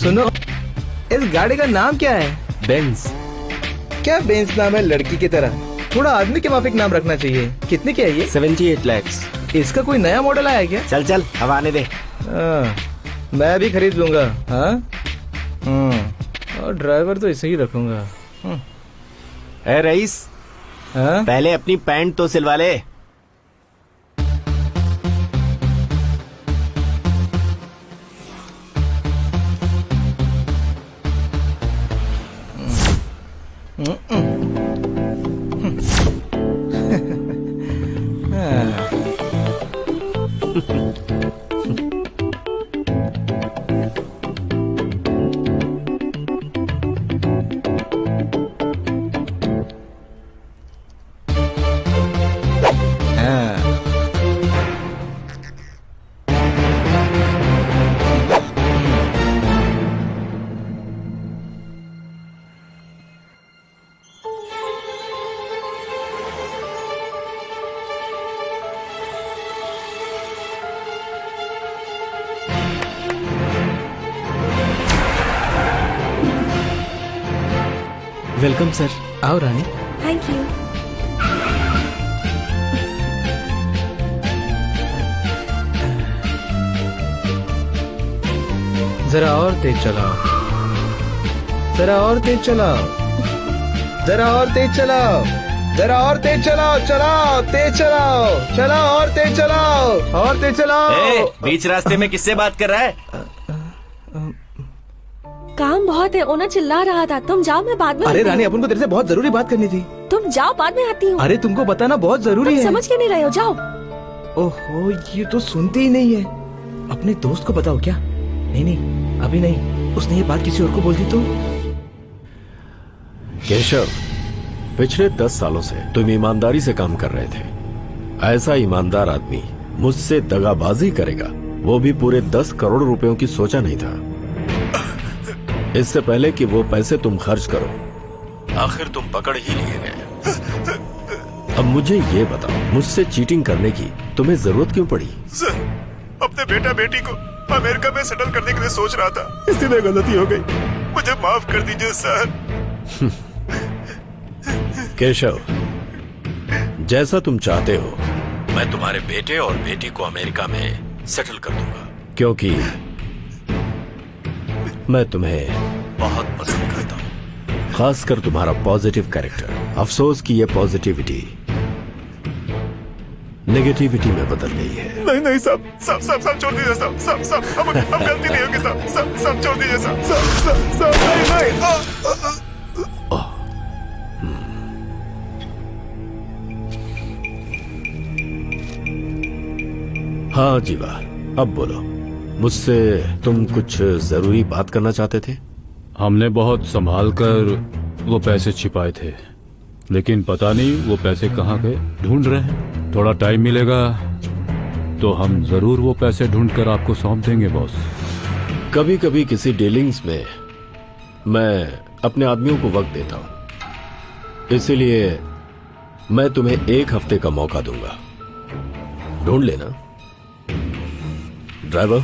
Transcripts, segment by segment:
सुनो, इस गाड़ी का नाम क्या है? बेंज। क्या बेंज नाम है लड़की की तरह? थोड़ा आदमी के माफिक नाम रखना चाहिए। कितने की है ये? 78 lakhs। इसका कोई नया मॉडल आया क्या? चल चल हवा आने दे। मैं भी खरीद लूंगा। हाँ, और ड्राइवर तो इसे ही रखूंगा। ए रईस, हाँ? पहले अपनी पैंट तो सिलवा ले। Welcome sir. आओ रानी। Thank you. जरा और तेज चलाओ, जरा और तेज चलाओ, जरा और तेज चलाओ, जरा और तेज चलाओ, चलाओ तेज चलाओ, चलाओ और तेज चलाओ, और तेज चलाओ। बीच रास्ते में किससे बात कर रहा है? काम बहुत है, ओनर चिल्ला रहा था। तुम जाओ, मैं बाद में। अरे रानी, अपन को तेरे से बहुत जरूरी बात करनी थी। तुम जाओ, बाद में आती हूँ। अरे तुमको बताना बहुत जरूरी है। समझ के नहीं रहे हो, जाओ। ओहो, ये तो सुनती ही नहीं है। अपने दोस्त को बताओ क्या? नहीं नहीं, अभी नहीं। उसने ये बात किसी और को बोल दी तो? केशव, पिछले 10 सालों से तुम ईमानदारी से काम कर रहे थे। ऐसा ईमानदार आदमी मुझसे दगाबाजी करेगा, वो भी पूरे 10 करोड़ रुपयों की सोचा नहीं था। इससे पहले कि वो पैसे तुम खर्च करो, आखिर तुम पकड़ ही लिए गए। अब मुझे ये बताओ, मुझसे चीटिंग करने की तुम्हें जरूरत क्यों पड़ी? सर, अपने बेटा बेटी को अमेरिका में सेटल करने के लिए सोच रहा था, इसलिए गलती हो गई। मुझे माफ कर दीजिए सर। केशव, जैसा तुम चाहते हो, मैं तुम्हारे बेटे और बेटी को अमेरिका में सेटल कर दूंगा, क्योंकि मैं तुम्हें बहुत पसंद करता हूँ, खासकर तुम्हारा पॉजिटिव कैरेक्टर। अफसोस कि ये पॉजिटिविटी नेगेटिविटी में बदल गई है। नहीं नहीं साहब, सब छोड़ दीजिए साहब, सब हम गलती नहीं होगी साहब, सब छोड़ दीजिए साहब, नहीं। हाँ जीवा, अब बोलो, मुझसे तुम कुछ जरूरी बात करना चाहते थे? हमने बहुत संभाल कर वो पैसे छिपाए थे, लेकिन पता नहीं वो पैसे कहाँ गए। ढूंढ रहे हैं, थोड़ा टाइम मिलेगा तो हम जरूर वो पैसे ढूंढकर आपको सौंप देंगे बॉस। कभी कभी किसी डीलिंग्स में मैं अपने आदमियों को वक्त देता हूं, इसीलिए मैं तुम्हें 1 हफ्ते का मौका दूंगा, ढूंढ लेना। ड्राइवर,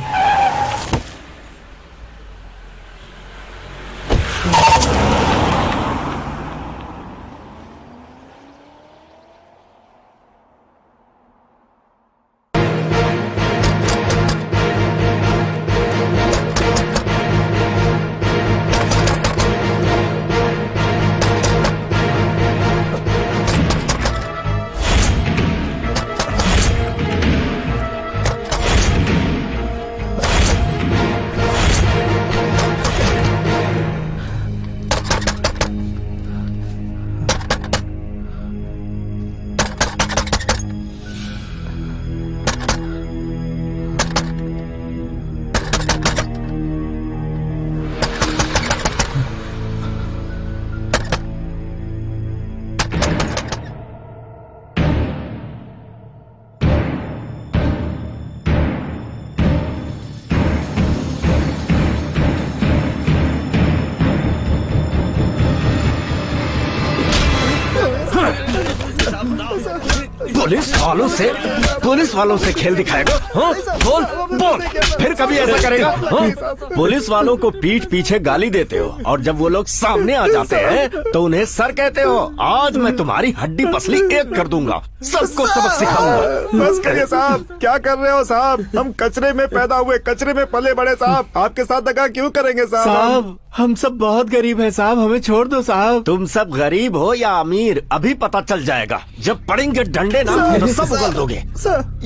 पुलिस वालों से खेल दिखाएगा? हाँ? बोल बोल, फिर कभी ऐसा करेगा? हाँ? पुलिस वालों को पीठ पीछे गाली देते हो और जब वो लोग सामने आ जाते हैं तो उन्हें सर कहते हो। आज मैं तुम्हारी हड्डी पसली एक कर दूंगा, सबको सबक सिखाऊंगा। बस करिए साहब, क्या कर रहे हो साहब? हम कचरे में पैदा हुए, कचरे में पले बड़े साहब, आपके साथ दगा क्यों करेंगे साहब हम सब बहुत गरीब हैं साहब, हमें छोड़ दो साहब। तुम सब गरीब हो या अमीर अभी पता चल जाएगा। जब पड़ेंगे डंडे ना तो सब उगल दोगे।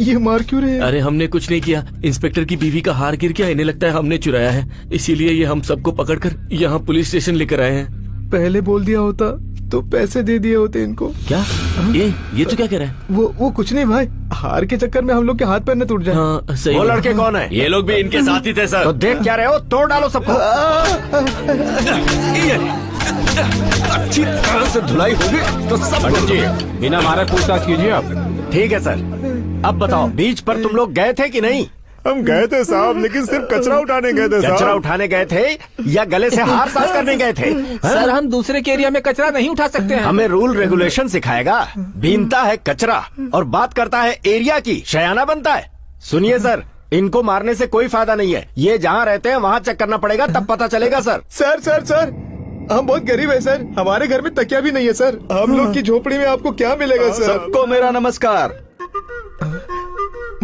ये मार क्यों रहे हैं? अरे हमने कुछ नहीं किया, इंस्पेक्टर की बीवी का हार गिर गया, इन्हें लगता है हमने चुराया है, इसीलिए ये हम सबको पकड़कर यहाँ पुलिस स्टेशन लेकर आए हैं। पहले बोल दिया होता तो पैसे दे दिए होते इनको। क्या? ये तो क्या कह रहा है? वो कुछ नहीं भाई, हार के चक्कर में हम लोग के हाथ पैर न टूट जाए। हाँ सही। वो लड़के कौन है? ये लोग भी इनके साथ ही थे सर। तो देख क्या रहे हो, तोड़ डालो सबको। अच्छी तरह से धुलाई होगी तो सब जी बिना मारे पूछताछ कीजिए आप। ठीक है सर। अब बताओ, बीच पर तुम लोग गए थे कि नहीं? हम गए थे साहब, लेकिन सिर्फ कचरा उठाने गए थे साहब। कचरा उठाने गए थे या गले से हार साफ करने गए थे? सर हम दूसरे के एरिया में कचरा नहीं उठा सकते हैं। हमें रूल रेगुलेशन सिखाएगा। बीनता है कचरा और बात करता है एरिया की, शयाना बनता है। सुनिए सर, इनको मारने से कोई फायदा नहीं है। ये जहाँ रहते हैं वहाँ चेक करना पड़ेगा, तब पता चलेगा सर। सर हम बहुत गरीब है सर, हमारे घर में तकिया भी नहीं है सर। हम लोग की झोपड़ी में आपको क्या मिलेगा सर? सबको मेरा नमस्कार।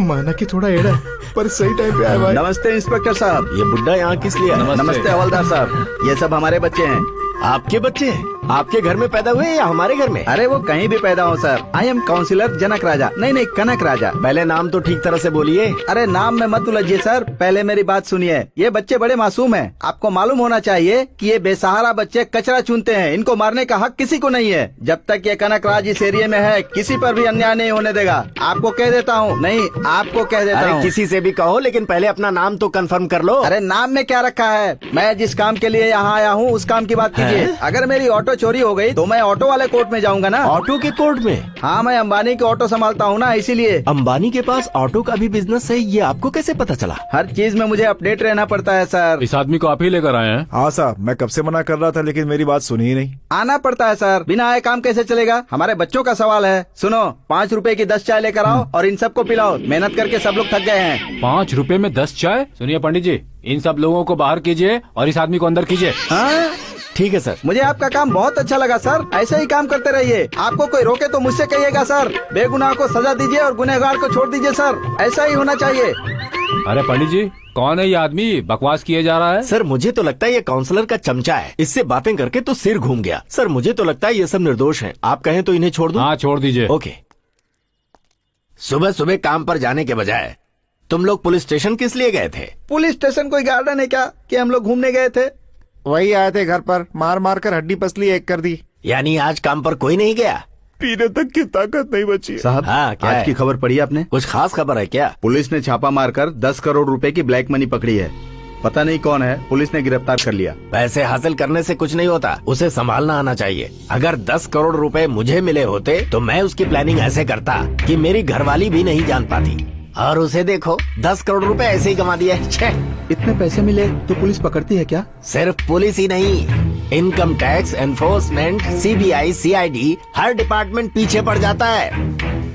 माना कि थोड़ा एड़ा है, पर सही टाइम पे आया भाई। नमस्ते इंस्पेक्टर साहब। ये बुड्ढा यहाँ किस लिए आया? नमस्ते हवलदार साहब, ये सब हमारे बच्चे हैं। आपके बच्चे हैं? आपके घर में पैदा हुए या हमारे घर में? अरे वो कहीं भी पैदा हो सर। आई एम काउंसिलर जनक राजा, नहीं कनक राजा। पहले नाम तो ठीक तरह से बोलिए। अरे नाम में मत उलझिए सर, पहले मेरी बात सुनिए। ये बच्चे बड़े मासूम हैं। आपको मालूम होना चाहिए कि ये बेसहारा बच्चे कचरा चुनते हैं, इनको मारने का हक किसी को नहीं है। जब तक ये कनक राज इस एरिया में है, किसी पर भी अन्याय नहीं होने देगा। आपको कह देता हूँ, नहीं आपको कह देता हूँ। किसी से भी कहो, लेकिन पहले अपना नाम तो कंफर्म कर लो। अरे नाम में क्या रखा है? मैं जिस काम के लिए यहाँ आया हूँ उस काम की बात कीजिए। अगर मेरी ऑटो चोरी हो गई तो मैं ऑटो वाले कोर्ट में जाऊंगा ना। ऑटो के कोर्ट में? हाँ, मैं अंबानी के ऑटो संभालता हूँ ना, इसीलिए। अंबानी के पास ऑटो का भी बिजनेस है, ये आपको कैसे पता चला? हर चीज में मुझे अपडेट रहना पड़ता है सर। इस आदमी को आप ही लेकर आए हैं? हाँ साहब, मैं कब से मना कर रहा था लेकिन मेरी बात सुनी ही नहीं। आना पड़ता है सर, बिना आए काम कैसे चलेगा? हमारे बच्चों का सवाल है। सुनो, 5 रुपए की 10 चाय लेकर आओ और इन सबको पिलाओ। मेहनत करके सब लोग थक गए हैं। 5 रुपए में 10 चाय? सुनिए पंडित जी, इन सब लोगों को बाहर कीजिए और इस आदमी को अंदर कीजिए। हाँ? ठीक है सर। मुझे आपका काम बहुत अच्छा लगा सर, ऐसे ही काम करते रहिए। आपको कोई रोके तो मुझसे कहिएगा सर। बेगुनाह को सजा दीजिए और गुनहगार को छोड़ दीजिए सर, ऐसा ही होना चाहिए। अरे पंडित जी, कौन है ये आदमी? बकवास किए जा रहा है। सर मुझे तो लगता है ये काउंसलर का चमचा है, इससे बातें करके तो सिर घूम गया। सर मुझे तो लगता है ये सब निर्दोष हैं। आप कहें तो इन्हें छोड़ दूं? हाँ छोड़ दीजिए। ओके। सुबह सुबह काम पर जाने के बजाय तुम लोग पुलिस स्टेशन किस लिए गए थे? पुलिस स्टेशन कोई गार्डन है क्या कि हम लोग घूमने गए थे? वही आए थे घर पर, मार मार कर हड्डी पसली एक कर दी। यानी आज काम पर कोई नहीं गया? पीने तक की ताकत नहीं बची है। साहब, हाँ, क्या आज है? की खबर पढ़ी आपने? कुछ खास खबर है क्या? पुलिस ने छापा मारकर 10 करोड़ रुपए की ब्लैक मनी पकड़ी है। पता नहीं कौन है, पुलिस ने गिरफ्तार कर लिया। पैसे हासिल करने से कुछ नहीं होता, उसे संभालना आना चाहिए। अगर 10 करोड़ रुपए मुझे मिले होते तो मैं उसकी प्लानिंग ऐसे करता कि मेरी घरवाली भी नहीं जान पाती। और उसे देखो, 10 करोड़ रुपए ऐसे ही कमा दिए। इतने पैसे मिले तो पुलिस पकड़ती है क्या? सिर्फ पुलिस ही नहीं, income tax, enforcement, CBI, CID, हर डिपार्टमेंट पीछे पड़ जाता है।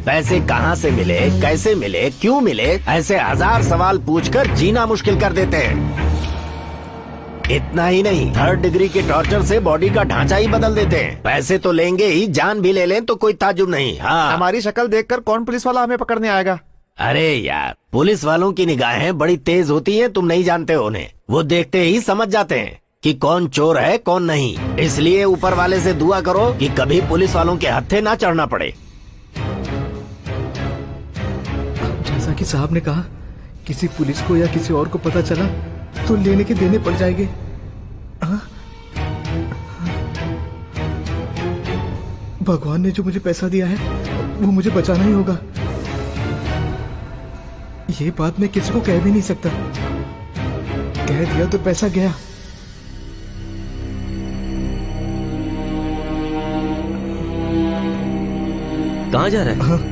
पैसे कहाँ से मिले, कैसे मिले, क्यों मिले, ऐसे 1000 सवाल पूछकर जीना मुश्किल कर देते हैं। इतना ही नहीं, 3rd डिग्री के टॉर्चर से बॉडी का ढांचा ही बदल देते हैं। पैसे तो लेंगे ही, जान भी ले लें तो कोई ताजुब नहीं। हाँ, हमारी शक्ल देखकर कौन पुलिस वाला हमें पकड़ने आएगा? अरे यार, पुलिस वालों की निगाहें बड़ी तेज होती हैं, तुम नहीं जानते उन्हें। वो देखते ही समझ जाते हैं कि कौन चोर है कौन नहीं। इसलिए ऊपर वाले से दुआ करो कि कभी पुलिस वालों के हत्थे ना चढ़ना पड़े। जैसा कि साहब ने कहा, किसी पुलिस को या किसी और को पता चला तो लेने के देने पड़ जाएंगे। भगवान ने जो मुझे पैसा दिया है वो मुझे बचाना ही होगा। ये बात मैं किसी को कह भी नहीं सकता, कह दिया तो पैसा गया। कहाँ जा रहा है?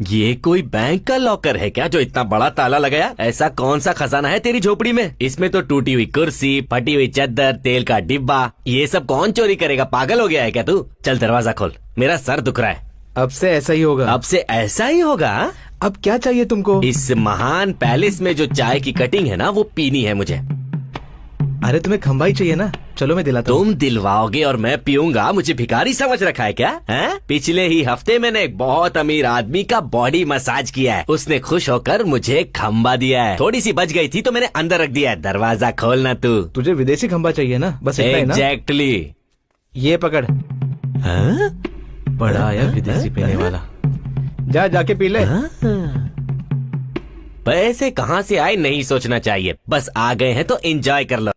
ये कोई बैंक का लॉकर है क्या जो इतना बड़ा ताला लगाया? ऐसा कौन सा खजाना है तेरी झोपड़ी में? इसमें तो टूटी हुई कुर्सी, फटी हुई चादर, तेल का डिब्बा, ये सब कौन चोरी करेगा? पागल हो गया है क्या तू? चल दरवाजा खोल, मेरा सर दुख रहा है। अब से ऐसा ही होगा। अब से ऐसा ही होगा? अब क्या चाहिए तुमको? इस महान पैलेस में जो चाय की कटिंग है ना, वो पीनी है मुझे। अरे तुम्हें खंबा ही चाहिए ना, चलो मैं दिलाता हूँ। तुम दिलवाओगे और मैं पीऊंगा? मुझे भिखारी समझ रखा है क्या? हैं? पिछले ही हफ्ते मैंने एक बहुत अमीर आदमी का बॉडी मसाज किया है, उसने खुश होकर मुझे खंबा दिया है। थोड़ी सी बच गई थी तो मैंने अंदर रख दिया है। दरवाजा खोलना तू। तुझे विदेशी खंबा चाहिए ना, बस इतना ही ना? एग्जैक्टली। ये पकड़। हाँ? बड़ा आया विदेशी पीने वाला, जा जाके पी ले। पैसे कहाँ से आए नहीं सोचना चाहिए, बस आ गए हैं तो एंजॉय कर लो।